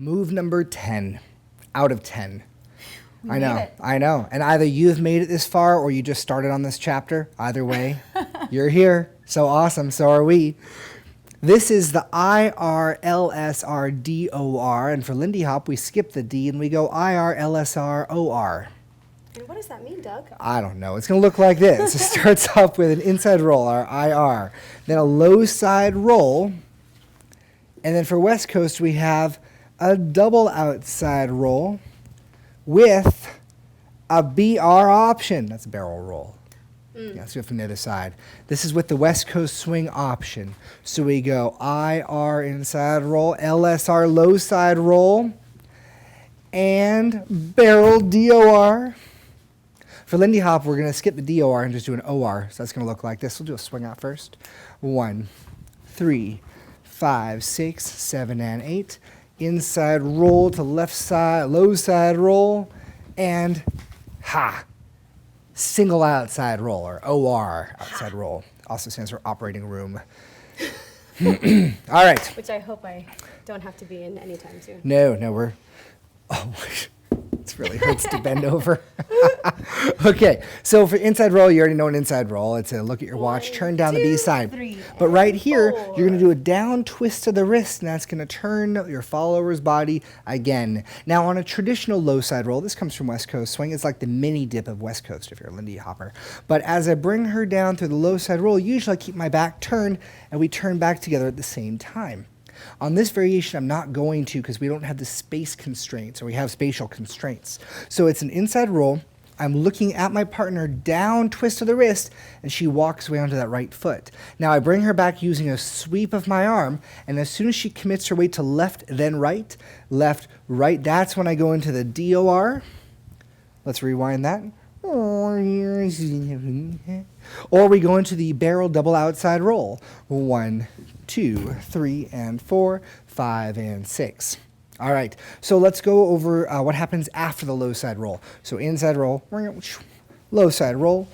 Move number 10 out of 10. We made it. I know. And either you've made it this far or you just started on this chapter. Either way, you're here. So awesome. So are we. This is the IRLSRDOR. And for Lindy Hop, we skip the D and we go IRLSROR. And what does that mean, Doug? I don't know. It's going to look like this. It starts off with an inside roll, our IR. Then a low side roll. And then for West Coast, we have a double outside roll with a BR option. That's a barrel roll. Yeah, let's go from the other side. This is with the West Coast swing option. So we go IR inside roll, LSR low side roll, and barrel DOR. For Lindy Hop, we're going to skip the DOR and just do an OR. So that's going to look like this. We'll do a swing out first. 1, 3, 5, 6, 7, and 8. Inside roll to left side, low side roll, and single outside roll, or OR, outside roll. Also stands for operating room. All right. Which I hope I don't have to be in anytime soon. No, we're, it really hurts to bend over. Okay, so for inside roll, you already know an inside roll. It's a look at your watch, turn down the B side. 3, But right here, 4. you're going to do a down twist of the wrist, and that's going to turn your follower's body again. Now, on a traditional low side roll, this comes from West Coast swing. It's like the mini dip of West Coast if you're a Lindy Hopper. But as I bring her down through the low side roll, usually I keep my back turned, and we turn back together at the same time. On this variation, I'm not going to because we don't have the space constraints, or we have spatial constraints. So it's an inside roll. I'm looking at my partner, down twist of the wrist, and she walks away onto that right foot. Now I bring her back using a sweep of my arm, and as soon as she commits her weight to left, then right, left, right, that's when I go into the DOR. Let's rewind that. Or we go into the barrel double outside roll. 1, 2, 3, and 4, 5, and 6. All right, so let's go over what happens after the low side roll. So inside roll, low side roll.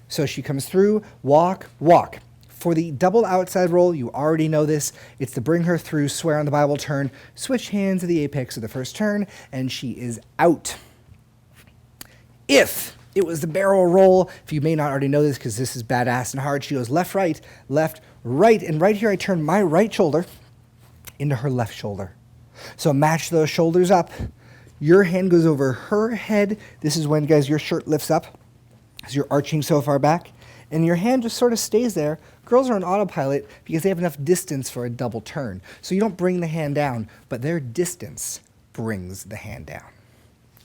So she comes through, walk, walk. For the double outside roll, you already know this. It's to bring her through, swear on the Bible turn, switch hands at the apex of the first turn, and she is out. If it was the barrel roll, if you may not already know this because this is badass and hard, she goes left, right, and right here I turn my right shoulder into her left shoulder. So match those shoulders up. Your hand goes over her head. This is when, guys, your shirt lifts up because you're arching so far back, and your hand just sort of stays there. Girls are on autopilot because they have enough distance for a double turn. So you don't bring the hand down, but their distance brings the hand down.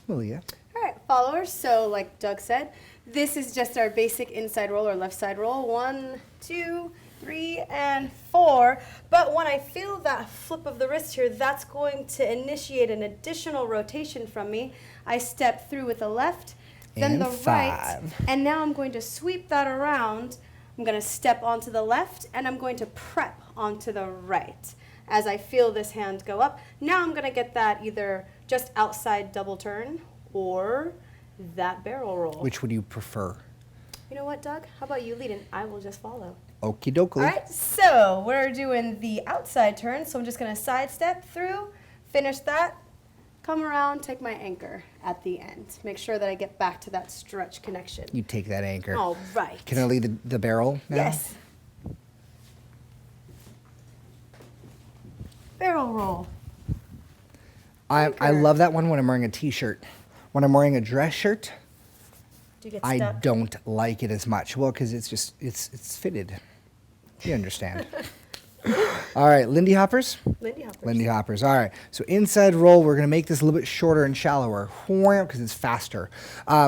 Malia. All right, followers. So like Doug said, this is just our basic inside roll or left side roll. 1, 2, 3, and 4. But when I feel that flip of the wrist here, that's going to initiate an additional rotation from me. I step through with the left, then And the 5. right, and now I'm going to sweep that around. I'm going to step onto the left, and I'm going to prep onto the right. As I feel this hand go up, now I'm going to get that either just outside double turn or that barrel roll. Which would you prefer? You know what, Doug? How about you lead and I will just follow. Okie dokie. All right, so we're doing the outside turn, so I'm just going to sidestep through, finish that, come around, take my anchor at the end. Make sure that I get back to that stretch connection. You take that anchor. All right. Can I lead the barrel now? Yes. Barrel roll. I love that one when I'm wearing a t-shirt. When I'm wearing a dress shirt, Do you get I stuck? don't like it as much. Well, because it's just, it's fitted. You understand. All right, Lindy Hoppers? Lindy hoppers. Lindy Hoppers. All right, so inside roll, we're going to make this a little bit shorter and shallower because it's faster.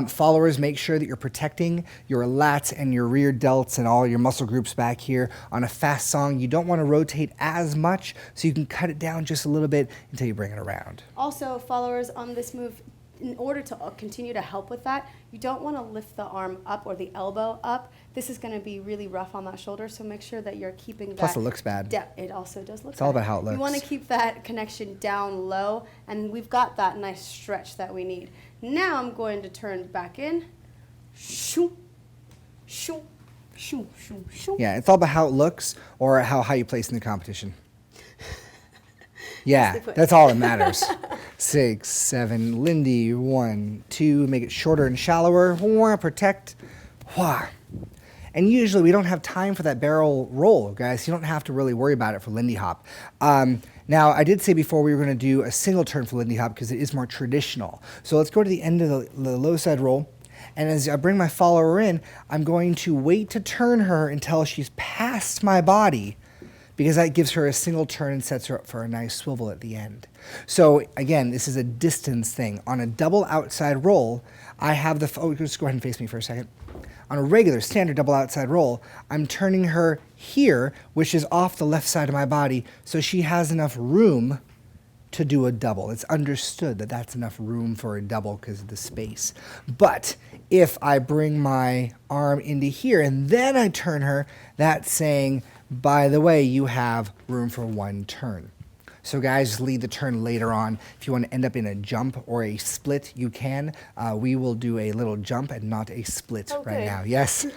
Followers, make sure that you're protecting your lats and your rear delts and all your muscle groups back here. On a fast song, you don't want to rotate as much, so you can cut it down just a little bit until you bring it around. Also, followers on this move, in order to continue to help with that, you don't want to lift the arm up or the elbow up. This is going to be really rough on that shoulder, so make sure that you're keeping that. Plus, it looks bad. It also does look bad. It's all about how it looks. You want to keep that connection down low, and we've got that nice stretch that we need. Now I'm going to turn back in. Shoo, shoo, shoo, shoo, shoo. Yeah, it's all about how it looks or how high you place in the competition. Yeah, Nicely put. that's all that matters. 6, 7, Lindy, 1, 2, make it shorter and shallower. Wah, protect. Wah. And usually we don't have time for that barrel roll, guys. You don't have to really worry about it for Lindy Hop. Now, I did say before we were going to do a single turn for Lindy Hop because it is more traditional. So let's go to the end of the low side roll. And as I bring my follower in, I'm going to wait to turn her until she's past my body, because that gives her a single turn and sets her up for a nice swivel at the end. So again, this is a distance thing. On a double outside roll, I have the, oh, just go ahead and face me for a second. On a regular standard double outside roll, I'm turning her here, which is off the left side of my body, so she has enough room to do a double. It's understood that that's enough room for a double because of the space. But if I bring my arm into here and then I turn her, that's saying, by the way, you have room for one turn. So guys, just lead the turn later on. If you want to end up in a jump or a split, you can. We will do a little jump and not a split right now. Yes.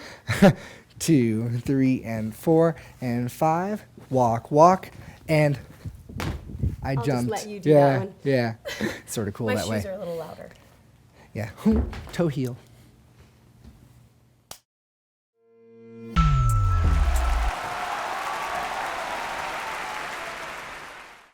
2, 3, and 4, and 5. Walk, walk, and I I'll jumped. just let you do that one. Yeah. Sort of cool My that way. shoes are a little louder. Yeah. Toe heel.